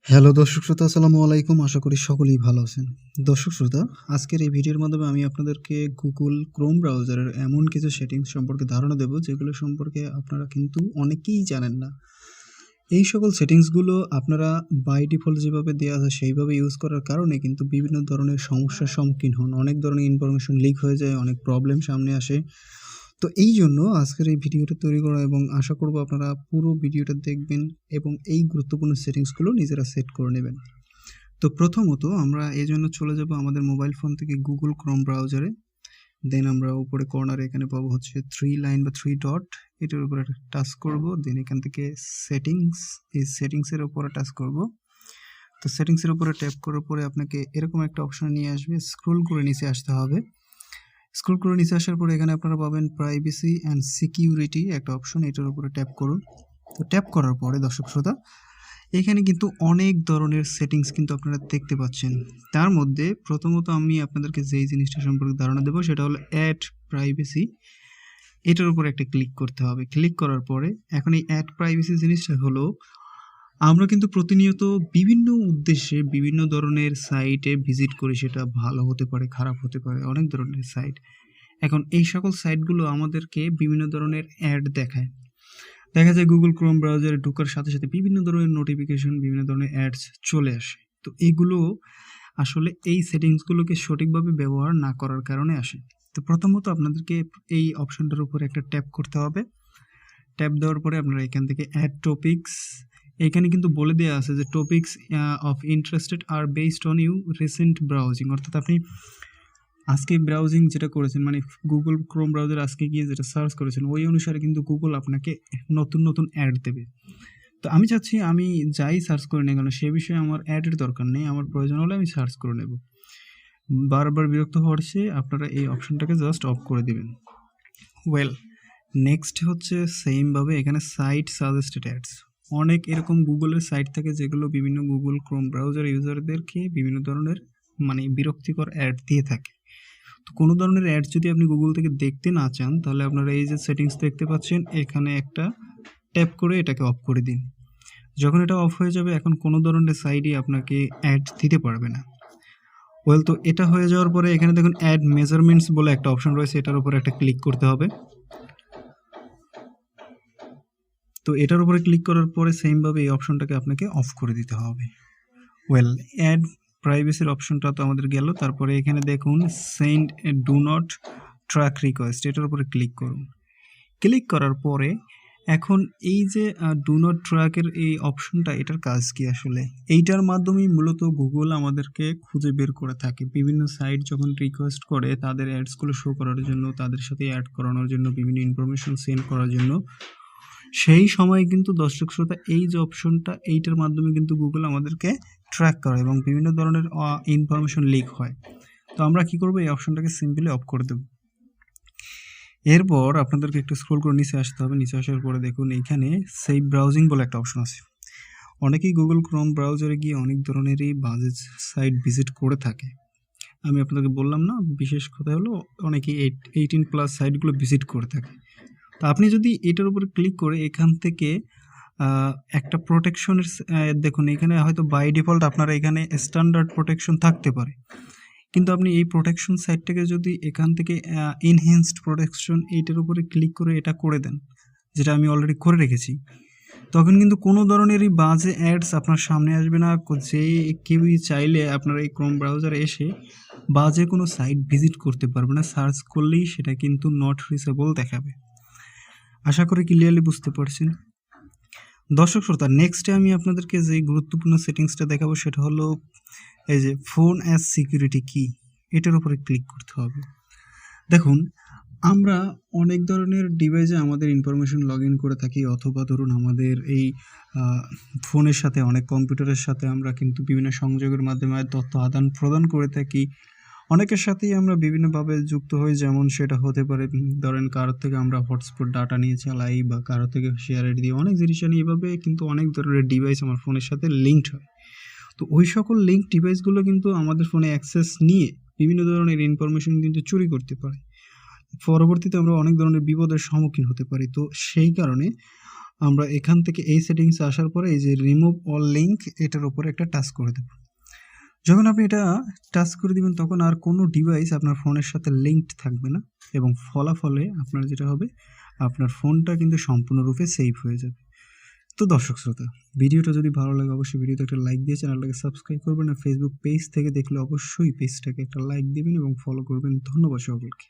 Hello দর্শক শ্রোতা, আসসালামু আলাইকুম। আশা করি সকলেই ভালো আছেন। দর্শক শ্রোতা, আজকের এই ভিডিওর মাধ্যমে আমি আপনাদেরকে গুগল ক্রোম ব্রাউজারের এমন কিছু সেটিংস সম্পর্কে ধারণা দেব, যেগুলো সম্পর্কে আপনারা কিন্তু অনেকেই জানেন না। এই সকল সেটিংসগুলো আপনারা বাই ডিফল্ট যেভাবে দেওয়া আছে সেইভাবে ইউজ করার কারণে কিন্তু বিভিন্ন ধরনের সমস্যার সম্মুখীন হন। অনেক ধরনের ইনফরমেশন লিক হয়ে যায়, অনেক প্রবলেম সামনে আসে। তো এই জন্য আজকের এই ভিডিওটা তৈরি করা, এবং আশা করব আপনারা পুরো ভিডিওটা দেখবেন এবং এই গুরুত্বপূর্ণ সেটিংসগুলো নিজেরা সেট করে নেবেন। তো প্রথমত আমরা এই জন্য চলে যাব আমাদের মোবাইল ফোন থেকে গুগল ক্রোম ব্রাউজারে। দেন আমরা উপরে কর্নারে এখানে পাবো হচ্ছে 3 লাইন বা 3 ডট, এটার উপরে টাচ করব। দেন এখান থেকে সেটিংস, এই সেটিংসের উপরে টাচ করব। তো সেটিংসের উপরে ট্যাপ করার পরে আপনাকে এরকম একটা অপশন নিয়ে আসবে, স্ক্রল করে নিচে আসতে হবে। স্ক্রল করে নিচে আসার পরে এখানে আপনারা পাবেন প্রাইভেসি অ্যান্ড সিকিউরিটি একটা অপশন, এটার উপরে ট্যাপ করুন। তো ট্যাপ করার পরে দর্শক শ্রোতা, এখানে কিন্তু অনেক ধরনের সেটিংস কিন্তু আপনারা দেখতে পাচ্ছেন। তার মধ্যে প্রথমত আমি আপনাদেরকে যেই জিনিসটা সম্পর্কে ধারণা দেবো সেটা হলো অ্যাড প্রাইভেসি। এটার উপরে একটা ক্লিক করতে হবে। ক্লিক করার পরে এখন এই অ্যাড প্রাইভেসি জিনিসটা হলো, আমরা কিন্তু প্রতিনিয়ত বিভিন্ন উদ্দেশ্যে বিভিন্ন ধরনের সাইটে ভিজিট করি, সেটা ভালো হতে পারে, খারাপ হতে পারে, অনেক ধরনের সাইট। এখন এই সকল সাইটগুলো আমাদেরকে বিভিন্ন ধরনের অ্যাড দেখায়। দেখা যায় গুগল ক্রোম ব্রাউজারে ঢোকার সাথে সাথে বিভিন্ন ধরনের নোটিফিকেশন, বিভিন্ন ধরনের অ্যাডস চলে আসে। তো এগুলো আসলে এই সেটিংসগুলোকে সঠিকভাবে ব্যবহার না করার কারণে আসে। তো প্রথমত আপনাদেরকে এই অপশনটার উপরে একটা ট্যাপ করতে হবে। ট্যাপ দেওয়ার পরে আপনারা এখান থেকে অ্যাড টপিকস, এখানে কিন্তু বলে দেওয়া আছে যে টপিকস অফ ইন্টারেস্টেড আর based on you recent browsing, অর্থাৎ আপনি আজকে ব্রাউজিং যেটা করেছেন, মানে গুগল ক্রোম ব্রাউজার আজকে গিয়ে যেটা সার্চ করেছেন, ওই অনুসারে কিন্তু গুগল আপনাকে নতুন নতুন অ্যাড দেবে। তো আমি চাচ্ছি আমি যাই সার্চ করে নিই কেন সে বিষয়ে আমার অ্যাডের দরকার নেই, আমার প্রয়োজন হলে আমি সার্চ করে নেব। বারবার বিরক্ত হওয়ার চেয়ে আপনারা এই অপশনটাকে জাস্ট অফ করে দিবেন। ওয়েল, নেক্সট হচ্ছে সেমভাবে এখানে সাইট সাজেস্টেড অ্যাডস। অনেক এরকম গুগলের সাইট থাকে যেগুলো বিভিন্ন গুগল ক্রোম ব্রাউজার ইউজারদেরকে বিভিন্ন ধরনের মানে বিরক্তিকর অ্যাড দিয়ে থাকে। তো কোনো ধরনের অ্যাড যদি আপনি গুগল থেকে দেখতে না চান, তাহলে আপনারা এই যে সেটিংস দেখতে পাচ্ছেন, এখানে একটা ট্যাপ করে এটাকে অফ করে দিন। যখন এটা অফ হয়ে যাবে, এখন কোনো ধরনের সাইটই আপনাকে অ্যাড দিতে পারবে না। ওয়েল, তো এটা হয়ে যাওয়ার পরে এখানে দেখুন অ্যাড মেজারমেন্টস বলে একটা অপশন রয়েছে, এটার উপরে একটা ক্লিক করতে হবে। তো এটার উপরে ক্লিক করার পরে সেমভাবে এই অপশনটাকে আপনাকে অফ করে দিতে হবে। ওয়েল, অ্যাড প্রাইভেসির অপশনটা তো আমাদের গেল। তারপরে এখানে দেখুন send do not track request, এটার উপরে ক্লিক করুন। ক্লিক করার পরে এখন এই যে ডু নট ট্র্যাকের এই অপশনটা, এটার কাজ কি আসলে? এইটার মাধ্যমেই মূলত গুগল আমাদেরকে খুঁজে বের করে থাকে। বিভিন্ন সাইট যখন রিকোয়েস্ট করে তাদের অ্যাডসগুলো শো করার জন্য, তাদের সাথে অ্যাড করানোর জন্য, বিভিন্ন ইনফরমেশন সেন্ড করার জন্য, সেই সময় কিন্তু দর্শক শ্রোতা এই যে অপশনটা, এইটার মাধ্যমে কিন্তু গুগল আমাদেরকে ট্র্যাক করে এবং বিভিন্ন ধরনের ইনফরমেশন লিক হয়। তো আমরা কি করব, এই অপশনটাকে সিম্পলি অফ করে দেব। এরপর আপনাদেরকে একটু স্ক্রল করে নিচে আসতে হবে। নিচে আসার পরে দেখুন এইখানে সেভ ব্রাউজিং বলে একটা অপশন আছে। অনেকেই গুগল ক্রোম ব্রাউজারে গিয়ে অনেক ধরনেরই বাজে সাইট ভিজিট করে থাকে। আমি আপনাদেরকে বললাম না, বিশেষ কথা হলো অনেকেই 18+ সাইটগুলো ভিজিট করে থাকে। তো আপনি যদি এটার উপরে ক্লিক করে এখান থেকে একটা প্রোটেকশনের দেখুন, এখানে হয়তো বাই ডিফল্ট আপনারা এখানে স্ট্যান্ডার্ড প্রোটেকশন থাকতে পারে, কিন্তু আপনি এই প্রোটেকশন সাইটটাকে যদি এখান থেকে এনহ্যান্সড প্রোটেকশন এইটার উপরে ক্লিক করে এটা করে দেন, যেটা আমি অলরেডি করে রেখেছি, তখন কিন্তু কোনো ধরনেরই বাজে অ্যাডস আপনার সামনে আসবে না। যে কেউই চাইলে আপনার এই ক্রোম ব্রাউজারে এসে বাজে কোনো সাইট ভিজিট করতে পারবে না। সার্চ করলেই সেটা কিন্তু নট রিচেবল দেখাবে। আশা করি ক্লিয়ারলি বুঝতে পারছেন। দর্শক শ্রোতা, নেক্সটে আমি আপনাদেরকে যে গুরুত্বপূর্ণ সেটিংসটা দেখাবো সেটা হলো এই যে ফোন অ্যাজ সিকিউরিটি কি, এটার উপরে ক্লিক করতে হবে। দেখুন, আমরা অনেক ধরনের ডিভাইসে আমাদের ইনফরমেশন লগ ইন করে থাকি, অথবা ধরুন আমাদের এই ফোনের সাথে, অনেক কম্পিউটারের সাথে আমরা কিন্তু বিভিন্ন সংযোগের মাধ্যমে তথ্য আদান প্রদান করে থাকি। অনেকের সাথেই আমরা বিভিন্নভাবে যুক্ত হই, যেমন সেটা হতে পারে ধরেন কারোর থেকে আমরা হটস্পট ডাটা নিয়ে চালাই, বা কারোর থেকে শেয়ার আইডি দিয়ে অনেক জিনিস আনি। এভাবে কিন্তু অনেক ধরনের ডিভাইস আমার ফোনের সাথে লিঙ্কড হয়। তো ওই সকল লিঙ্ক ডিভাইসগুলো কিন্তু আমাদের ফোনে অ্যাক্সেস নিয়ে বিভিন্ন ধরনের ইনফরমেশন কিন্তু চুরি করতে পারে। পরবর্তীতে আমরা অনেক ধরনের বিপদের সম্মুখীন হতে পারি। তো সেই কারণে আমরা এখান থেকে এই সেটিংসে আসার পরে এই যে রিমুভ অল লিঙ্ক এটার উপরে একটা টাচ করে দেব। যখন আপনি এটা টাচ করে দিবেন তখন আর কোনো ডিভাইস আপনার ফোনের সাথে লিঙ্কড থাকবে না এবং ফলাফলে আপনার যেটা হবে আপনার ফোনটা কিন্তু সম্পূর্ণরূপে সেভ হয়ে যাবে। তো দর্শক শ্রোতা, ভিডিওটা যদি ভালো লাগে অবশ্যই ভিডিওতে একটা লাইক দিয়ে চ্যানেলটাকে সাবস্ক্রাইব করবেন আর ফেসবুক পেজ থেকে দেখলে অবশ্যই পেজটাকে একটা লাইক দিবেন এবং ফলো করবেন। ধন্যবাদ সকলকে।